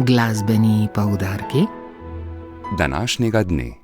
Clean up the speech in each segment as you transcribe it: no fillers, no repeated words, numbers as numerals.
Glasbeni poudarki današnjega dne.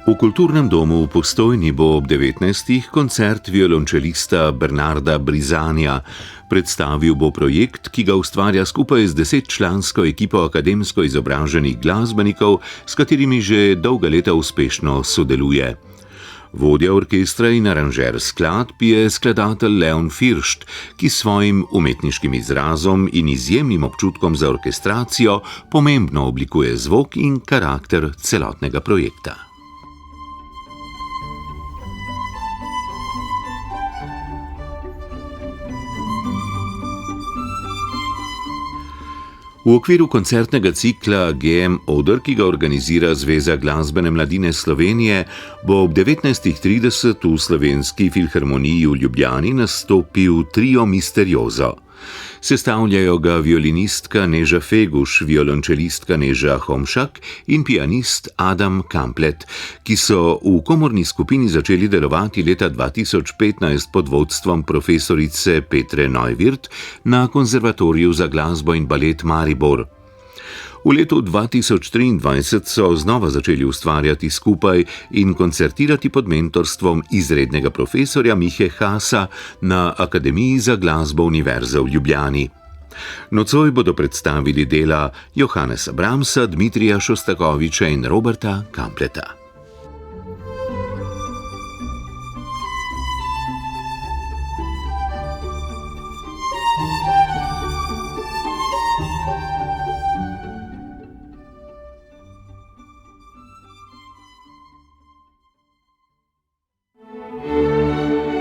V Kulturnem domu v Postojni bo ob 19. koncert violončelista Bernarda Brizanja. Predstavil bo projekt, ki ga ustvarja skupaj z 10-člansko ekipo akademsko izobraženih glasbenikov, s katerimi že dolga leta uspešno sodeluje. Vodja orkestra in aranžer skladb je skladatelj Leon Firšt, ki s svojim umetniškim izrazom in izjemnim občutkom za orkestracijo pomembno oblikuje zvok in karakter celotnega projekta. V okviru koncertnega cikla GM Oder, ki ga organizira Zveza glasbene mladine Slovenije, bo ob 19.30 v Slovenski filharmoniji v Ljubljani nastopil trio Misterioso. Sestavljajo ga violinistka Neža Feguš, violončelistka Neža Homšak in pianist Adam Kamplet, ki so v komorni skupini začeli delovati leta 2015 pod vodstvom profesorice Petre Neuwirth na Konzervatoriju za glasbo in balet Maribor. V letu 2023 so znova začeli ustvarjati skupaj in koncertirati pod mentorstvom izrednega profesorja Mihe Hasa na Akademiji za glasbo Univerze v Ljubljani. Nocoj bodo predstavili dela Johannesa Brahmsa, Dmitrija Šostakoviča in Roberta Kampleta.